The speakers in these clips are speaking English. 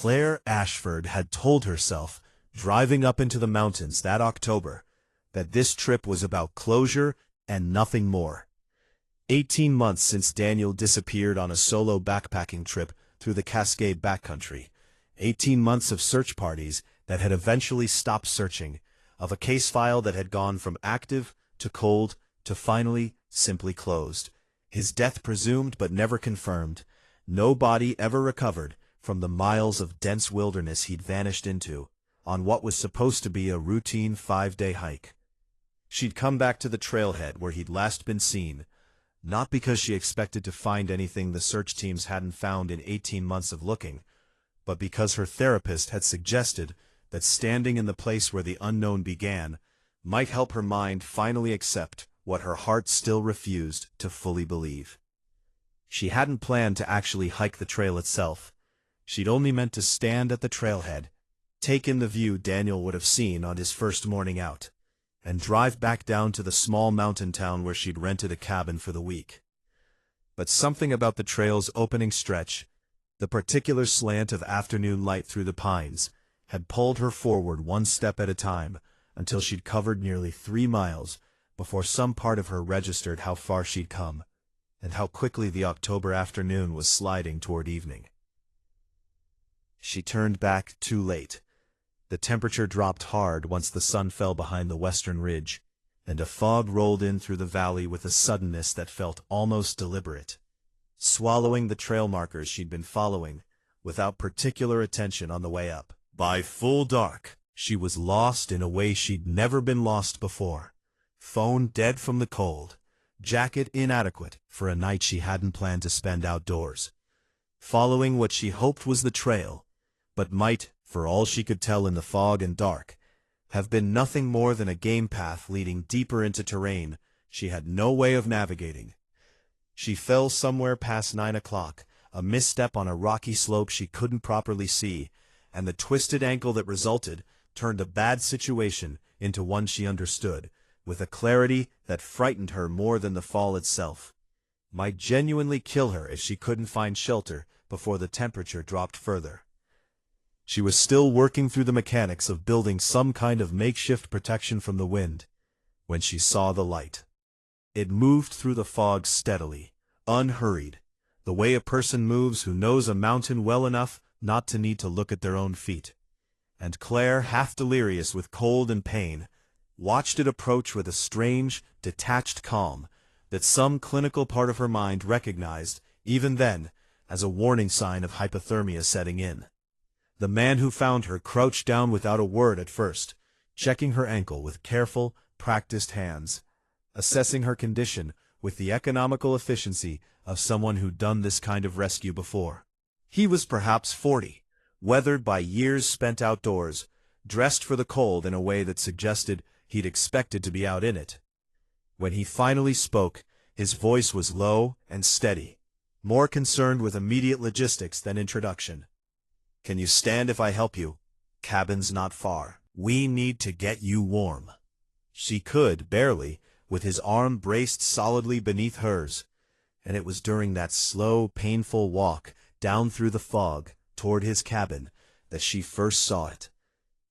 Claire Ashford had told herself, driving up into the mountains that October, that this trip was about closure and nothing more. 18 months since Daniel disappeared on a solo backpacking trip through the Cascade backcountry. 18 months of search parties that had eventually stopped searching, of a case file that had gone from active to cold to finally simply closed. His death presumed but never confirmed. No body ever recovered from the miles of dense wilderness he'd vanished into, on what was supposed to be a routine 5-day hike. She'd come back to the trailhead where he'd last been seen, not because she expected to find anything the search teams hadn't found in 18 months of looking, but because her therapist had suggested that standing in the place where the unknown began might help her mind finally accept what her heart still refused to fully believe. She hadn't planned to actually hike the trail itself. She'd only meant to stand at the trailhead, take in the view Daniel would have seen on his first morning out, and drive back down to the small mountain town where she'd rented a cabin for the week. But something about the trail's opening stretch, the particular slant of afternoon light through the pines, had pulled her forward one step at a time until she'd covered nearly 3 miles before some part of her registered how far she'd come, and how quickly the October afternoon was sliding toward evening. She turned back too late. The temperature dropped hard once the sun fell behind the western ridge, and a fog rolled in through the valley with a suddenness that felt almost deliberate, swallowing the trail markers she'd been following without particular attention on the way up. By full dark, she was lost in a way she'd never been lost before. Phone dead from the cold, jacket inadequate for a night she hadn't planned to spend outdoors. Following what she hoped was the trail, but might, for all she could tell in the fog and dark, have been nothing more than a game path leading deeper into terrain she had no way of navigating. She fell somewhere past 9 o'clock, a misstep on a rocky slope she couldn't properly see, and the twisted ankle that resulted turned a bad situation into one she understood, with a clarity that frightened her more than the fall itself. Might genuinely kill her if she couldn't find shelter before the temperature dropped further. She was still working through the mechanics of building some kind of makeshift protection from the wind, when she saw the light. It moved through the fog steadily, unhurried, the way a person moves who knows a mountain well enough not to need to look at their own feet. And Claire, half delirious with cold and pain, watched it approach with a strange, detached calm that some clinical part of her mind recognized, even then, as a warning sign of hypothermia setting in. The man who found her crouched down without a word at first, checking her ankle with careful, practiced hands, assessing her condition with the economical efficiency of someone who'd done this kind of rescue before. He was perhaps 40, weathered by years spent outdoors, dressed for the cold in a way that suggested he'd expected to be out in it. When he finally spoke, his voice was low and steady, more concerned with immediate logistics than introduction. "Can you stand if I help you? Cabin's not far. We need to get you warm." She could, barely, with his arm braced solidly beneath hers, and it was during that slow, painful walk down through the fog toward his cabin that she first saw it.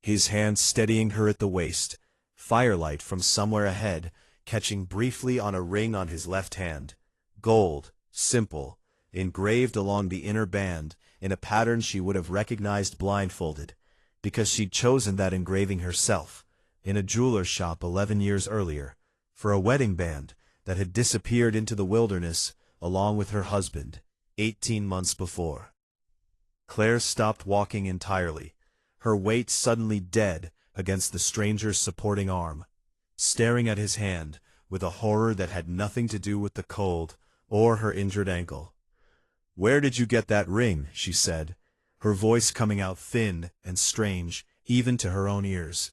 His hand steadying her at the waist, firelight from somewhere ahead catching briefly on a ring on his left hand, gold, simple, engraved along the inner band in a pattern she would have recognized blindfolded, because she'd chosen that engraving herself, in a jeweler's shop 11 years earlier, for a wedding band that had disappeared into the wilderness along with her husband, 18 months before. Claire stopped walking entirely, her weight suddenly dead against the stranger's supporting arm, staring at his hand with a horror that had nothing to do with the cold or her injured ankle. "Where did you get that ring?" she said, her voice coming out thin and strange, even to her own ears.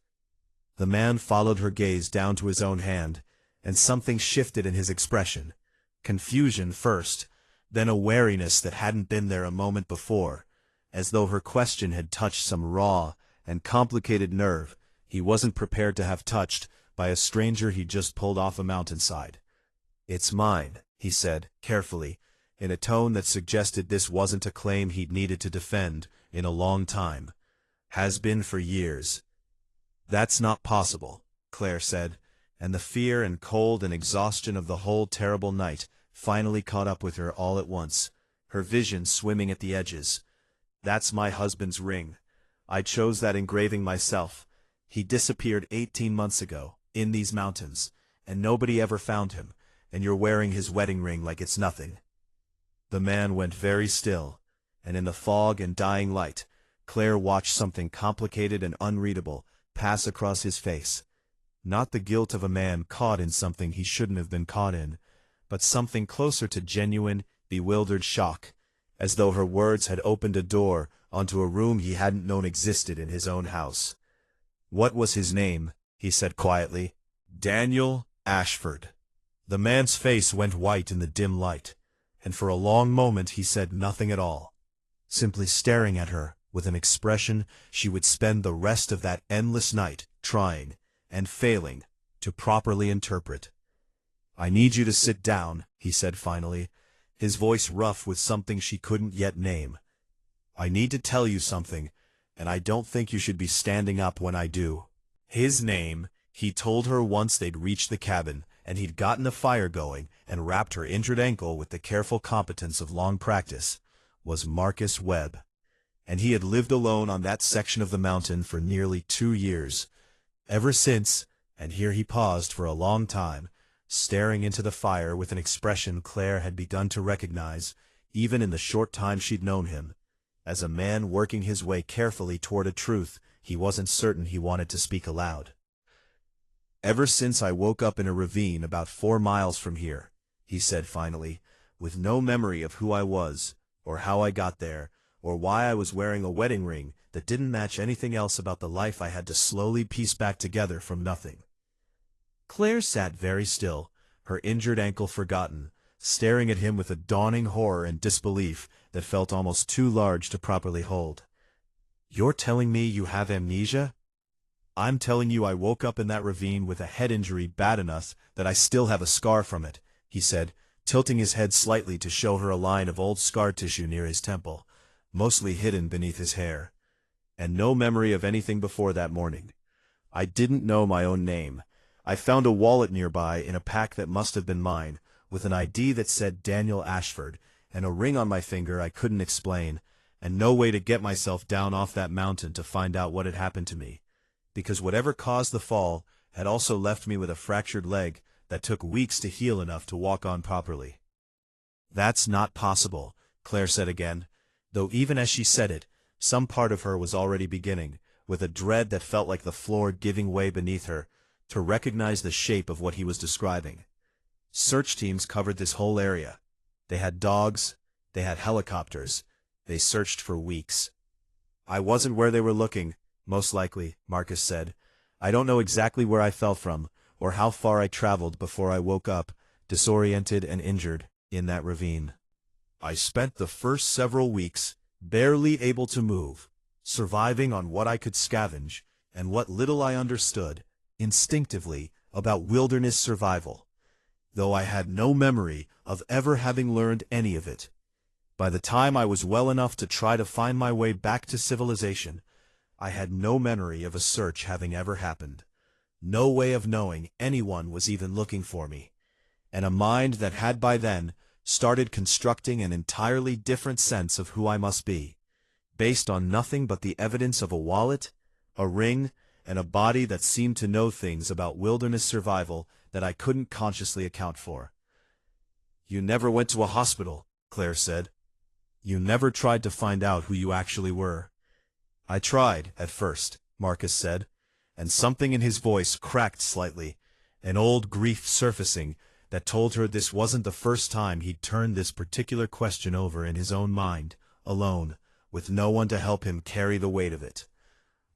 The man followed her gaze down to his own hand, and something shifted in his expression. Confusion first, then a wariness that hadn't been there a moment before, as though her question had touched some raw and complicated nerve he wasn't prepared to have touched by a stranger he'd just pulled off a mountainside. "It's mine," he said, carefully, in a tone that suggested this wasn't a claim he'd needed to defend In a long time. Has been for years. That's not possible, Claire said, and the fear and cold and exhaustion of the whole terrible night finally caught up with her all at once, her vision swimming at the edges. That's my husband's ring. I chose that engraving myself. He disappeared 18 months ago, in these mountains, and nobody ever found him, and you're wearing his wedding ring like it's nothing. The man went very still, and in the fog and dying light, Claire watched something complicated and unreadable pass across his face. Not the guilt of a man caught in something he shouldn't have been caught in, but something closer to genuine, bewildered shock, as though her words had opened a door onto a room he hadn't known existed in his own house. What was his name? He said quietly. Daniel Ashford. The man's face went white in the dim light, and for a long moment he said nothing at all, simply staring at her with an expression she would spend the rest of that endless night trying, and failing, to properly interpret. I need you to sit down, he said finally, his voice rough with something she couldn't yet name. I need to tell you something, and I don't think you should be standing up when I do. His name, he told her once they'd reached the cabin, and he'd gotten a fire going and wrapped her injured ankle with the careful competence of long practice, was Marcus Webb. And he had lived alone on that section of the mountain for nearly 2 years. Ever since, and here he paused for a long time, staring into the fire with an expression Claire had begun to recognize, even in the short time she'd known him, as a man working his way carefully toward a truth he wasn't certain he wanted to speak aloud. Ever since I woke up in a ravine about 4 miles from here, he said finally, with no memory of who I was, or how I got there, or why I was wearing a wedding ring that didn't match anything else about the life I had to slowly piece back together from nothing. Claire sat very still, her injured ankle forgotten, staring at him with a dawning horror and disbelief that felt almost too large to properly hold. You're telling me you have amnesia? I'm telling you I woke up in that ravine with a head injury bad enough that I still have a scar from it, he said, tilting his head slightly to show her a line of old scar tissue near his temple, mostly hidden beneath his hair. And no memory of anything before that morning. I didn't know my own name. I found a wallet nearby in a pack that must have been mine, with an ID that said Daniel Ashford, and a ring on my finger I couldn't explain, and no way to get myself down off that mountain to find out what had happened to me, because whatever caused the fall had also left me with a fractured leg that took weeks to heal enough to walk on properly. That's not possible, Claire said again, though even as she said it, some part of her was already beginning, with a dread that felt like the floor giving way beneath her, to recognize the shape of what he was describing. Search teams covered this whole area. They had dogs, they had helicopters, they searched for weeks. I wasn't where they were looking, most likely, Marcus said. I don't know exactly where I fell from, or how far I traveled before I woke up, disoriented and injured, in that ravine. I spent the first several weeks barely able to move, surviving on what I could scavenge, and what little I understood, instinctively, about wilderness survival, though I had no memory of ever having learned any of it. By the time I was well enough to try to find my way back to civilization, I had no memory of a search having ever happened, no way of knowing anyone was even looking for me, and a mind that had by then started constructing an entirely different sense of who I must be, based on nothing but the evidence of a wallet, a ring, and a body that seemed to know things about wilderness survival that I couldn't consciously account for. You never went to a hospital, Claire said. You never tried to find out who you actually were. I tried, at first, Marcus said, and something in his voice cracked slightly, an old grief surfacing that told her this wasn't the first time he'd turned this particular question over in his own mind, alone, with no one to help him carry the weight of it.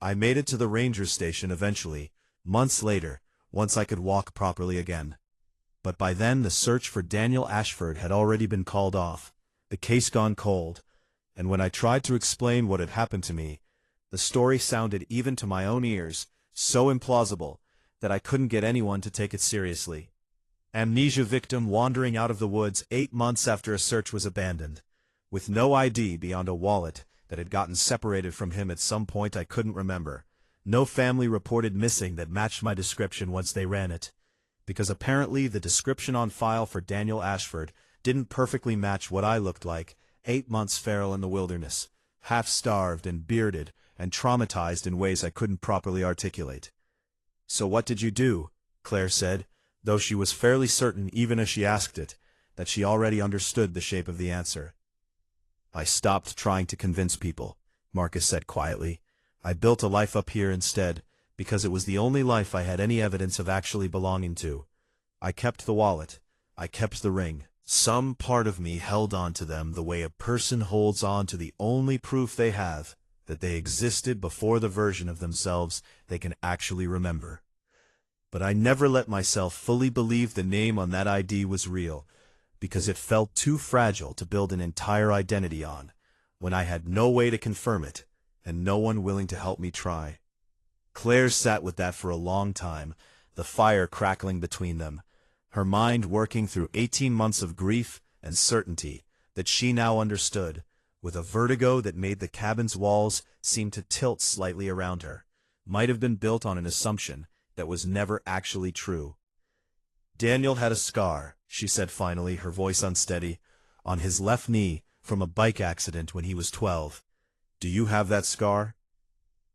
I made it to the ranger station eventually, months later, once I could walk properly again. But by then the search for Daniel Ashford had already been called off, the case gone cold, and when I tried to explain what had happened to me, the story sounded even to my own ears so implausible that I couldn't get anyone to take it seriously. Amnesia victim wandering out of the woods 8 months after a search was abandoned, with no ID beyond a wallet that had gotten separated from him at some point I couldn't remember. No family reported missing that matched my description once they ran it, because apparently the description on file for Daniel Ashford didn't perfectly match what I looked like, 8 months feral in the wilderness, half-starved and bearded and traumatized in ways I couldn't properly articulate. "So what did you do?" Claire said, though she was fairly certain, even as she asked it, that she already understood the shape of the answer. "I stopped trying to convince people," Marcus said quietly. "I built a life up here instead, because it was the only life I had any evidence of actually belonging to. I kept the wallet. I kept the ring. Some part of me held on to them the way a person holds on to the only proof they have that they existed before the version of themselves they can actually remember. But I never let myself fully believe the name on that ID was real, because it felt too fragile to build an entire identity on, when I had no way to confirm it, and no one willing to help me try." Claire sat with that for a long time, the fire crackling between them, her mind working through 18 months of grief and certainty that she now understood, with a vertigo that made the cabin's walls seem to tilt slightly around her, might have been built on an assumption that was never actually true. "Daniel had a scar," she said finally, her voice unsteady, "on his left knee from a bike accident when he was 12. Do you have that scar?"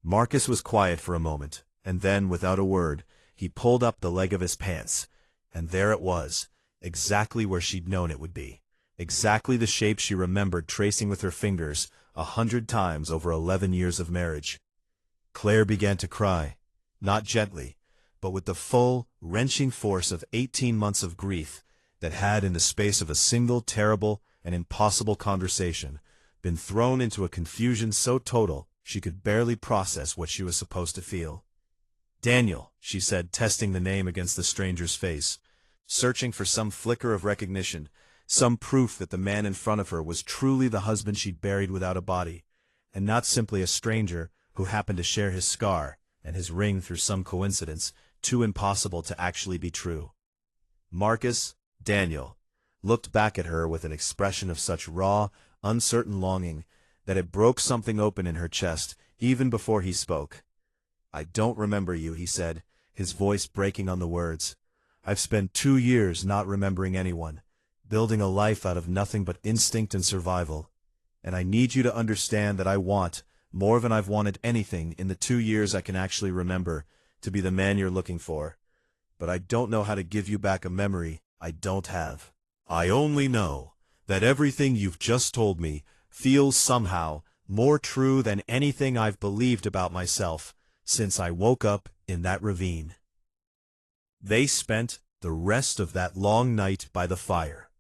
Marcus was quiet for a moment, and then, without a word, he pulled up the leg of his pants, and there it was, exactly where she'd known it would be, exactly the shape she remembered tracing with her fingers 100 times over 11 years of marriage. Claire began to cry, not gently, but with the full, wrenching force of 18 months of grief that had, in the space of a single terrible and impossible conversation, been thrown into a confusion so total she could barely process what she was supposed to feel. "Daniel," she said, testing the name against the stranger's face, searching for some flicker of recognition, some proof that the man in front of her was truly the husband she'd buried without a body, and not simply a stranger who happened to share his scar and his ring through some coincidence too impossible to actually be true. Marcus, Daniel, looked back at her with an expression of such raw, uncertain longing that it broke something open in her chest even before he spoke. "I don't remember you," he said, his voice breaking on the words. "I've spent 2 years not remembering anyone, building a life out of nothing but instinct and survival. And I need you to understand that I want, more than I've wanted anything in the 2 years I can actually remember, to be the man you're looking for. But I don't know how to give you back a memory I don't have. I only know that everything you've just told me feels somehow more true than anything I've believed about myself since I woke up in that ravine." They spent the rest of that long night by the fire.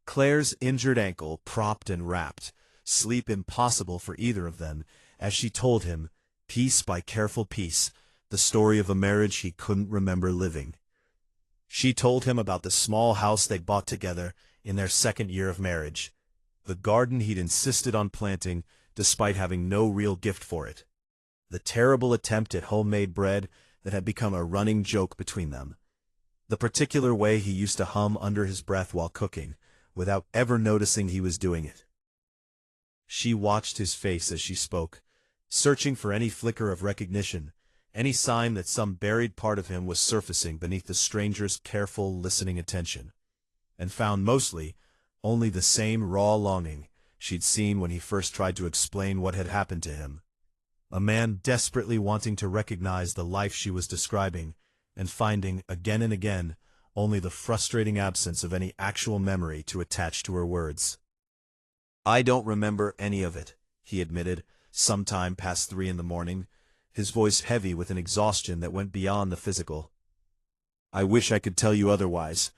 Claire's injured ankle propped and wrapped, sleep impossible for either of them, as she told him, piece by careful piece, the story of a marriage he couldn't remember living. She told him about the small house they'd bought together in their 2nd year of marriage, the garden he'd insisted on planting despite having no real gift for it, the terrible attempt at homemade bread that had become a running joke between them, the particular way he used to hum under his breath while cooking, without ever noticing he was doing it. She watched his face as she spoke, searching for any flicker of recognition, any sign that some buried part of him was surfacing beneath the stranger's careful, listening attention, and found mostly only the same raw longing she'd seen when he first tried to explain what had happened to him. A man desperately wanting to recognize the life she was describing, and finding, again and again, only the frustrating absence of any actual memory to attach to her words. "I don't remember any of it," he admitted, sometime past 3 in the morning, his voice heavy with an exhaustion that went beyond the physical. "I wish I could tell you otherwise.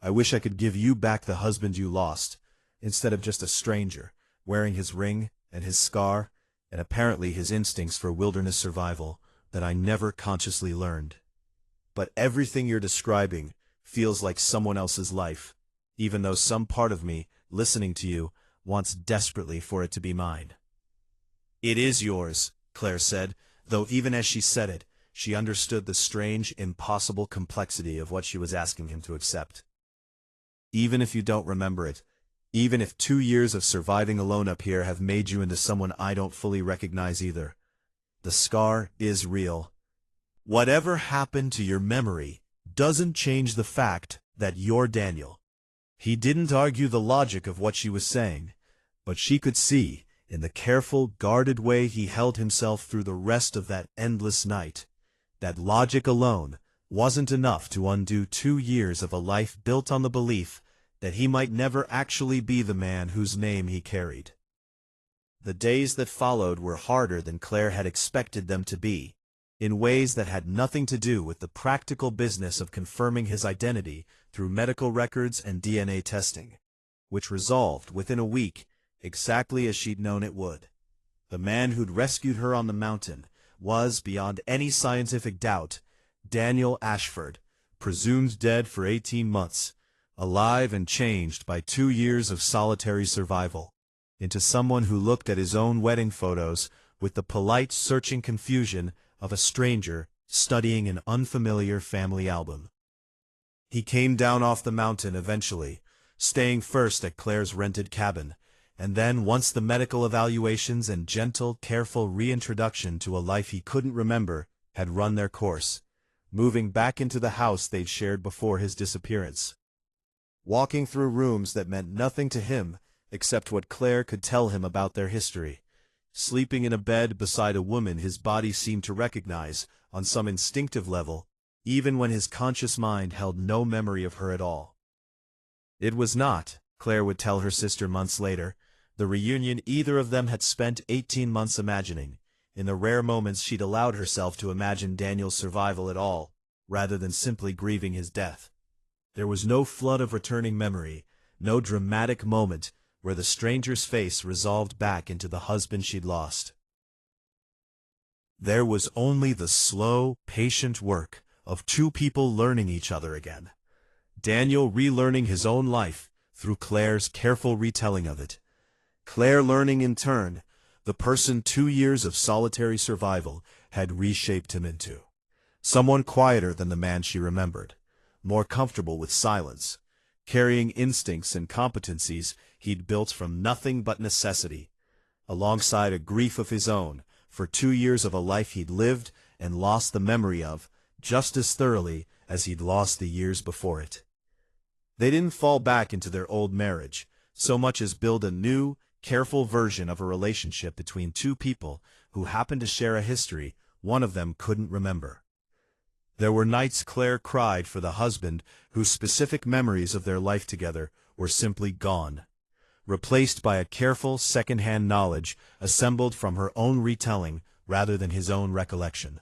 I wish I could give you back the husband you lost, instead of just a stranger, wearing his ring and his scar, and apparently his instincts for wilderness survival that I never consciously learned. But everything you're describing feels like someone else's life, even though some part of me, listening to you, wants desperately for it to be mine." "It is yours," Claire said, though even as she said it, she understood the strange, impossible complexity of what she was asking him to accept. "Even if you don't remember it, Even if 2 years of surviving alone up here have made you into someone I don't fully recognize either. The scar is real. Whatever happened to your memory doesn't change the fact that you're Daniel. He didn't argue the logic of what she was saying, but she could see, in the careful, guarded way he held himself through the rest of that endless night, that logic alone wasn't enough to undo 2 years of a life built on the belief that he might never actually be the man whose name he carried. The days that followed were harder than Claire had expected them to be, in ways that had nothing to do with the practical business of confirming his identity through medical records and DNA testing, which resolved within a week exactly as she'd known it would. The man who'd rescued her on the mountain was, beyond any scientific doubt, Daniel Ashford, presumed dead for 18 months, alive and changed by 2 years of solitary survival, into someone who looked at his own wedding photos with the polite, searching confusion of a stranger studying an unfamiliar family album. He came down off the mountain eventually, staying first at Claire's rented cabin, and then, once the medical evaluations and gentle, careful reintroduction to a life he couldn't remember had run their course, moving back into the house they'd shared before his disappearance. Walking through rooms that meant nothing to him except what Claire could tell him about their history. Sleeping in a bed beside a woman his body seemed to recognize on some instinctive level, even when his conscious mind held no memory of her at all. It was not, Claire would tell her sister months later, the reunion either of them had spent 18 months imagining, in the rare moments she'd allowed herself to imagine Daniel's survival at all, rather than simply grieving his death. There was no flood of returning memory, no dramatic moment where the stranger's face resolved back into the husband she'd lost. There was only the slow, patient work of two people learning each other again. Daniel relearning his own life through Claire's careful retelling of it. Claire learning in turn the person 2 years of solitary survival had reshaped him into. Someone quieter than the man she remembered, more comfortable with silence, carrying instincts and competencies he'd built from nothing but necessity, alongside a grief of his own for 2 years of a life he'd lived and lost the memory of just as thoroughly as he'd lost the years before it. They didn't fall back into their old marriage, so much as build a new, careful version of a relationship between two people who happened to share a history one of them couldn't remember. There were nights Claire cried for the husband whose specific memories of their life together were simply gone, replaced by a careful second-hand knowledge assembled from her own retelling rather than his own recollection.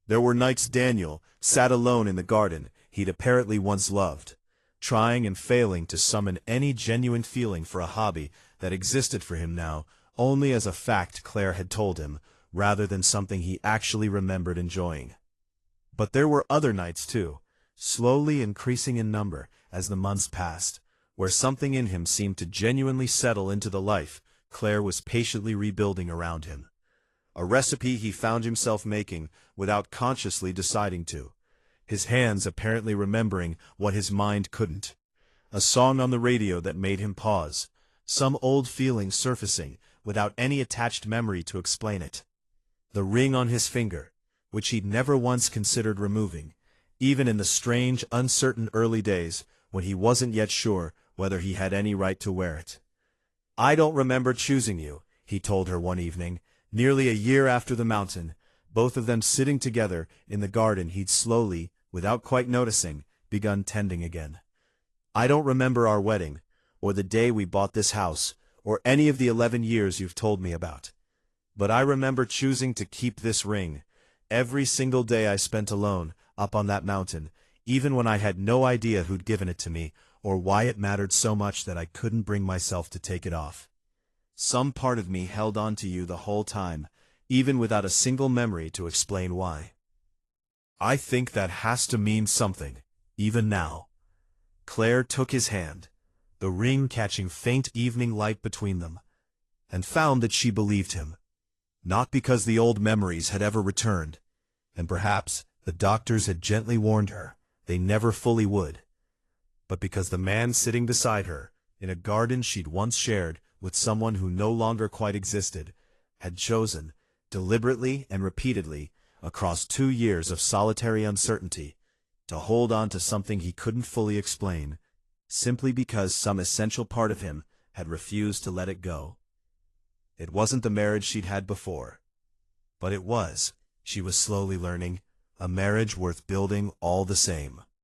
There were nights Daniel sat alone in the garden he'd apparently once loved, trying and failing to summon any genuine feeling for a hobby that existed for him now only as a fact Claire had told him, rather than something he actually remembered enjoying. But there were other nights too, slowly increasing in number as the months passed, where something in him seemed to genuinely settle into the life Claire was patiently rebuilding around him. A recipe he found himself making without consciously deciding to, his hands apparently remembering what his mind couldn't. A song on the radio that made him pause, some old feeling surfacing without any attached memory to explain it. The ring on his finger, which he'd never once considered removing, even in the strange, uncertain early days when he wasn't yet sure whether he had any right to wear it. "I don't remember choosing you," he told her one evening, nearly a year after the mountain, both of them sitting together in the garden he'd slowly, without quite noticing, begun tending again. "I don't remember our wedding, or the day we bought this house, or any of the 11 years you've told me about. But I remember choosing to keep this ring, every single day I spent alone, up on that mountain, even when I had no idea who'd given it to me, or why it mattered so much that I couldn't bring myself to take it off. Some part of me held on to you the whole time, even without a single memory to explain why. I think that has to mean something, even now." Claire took his hand, the ring catching faint evening light between them, and found that she believed him. Not because the old memories had ever returned, and perhaps the doctors had gently warned her they never fully would, but because the man sitting beside her in a garden she'd once shared with someone who no longer quite existed, had chosen, deliberately and repeatedly, across 2 years of solitary uncertainty, to hold on to something he couldn't fully explain, simply because some essential part of him had refused to let it go. It wasn't the marriage she'd had before. But it was, she was slowly learning, a marriage worth building all the same.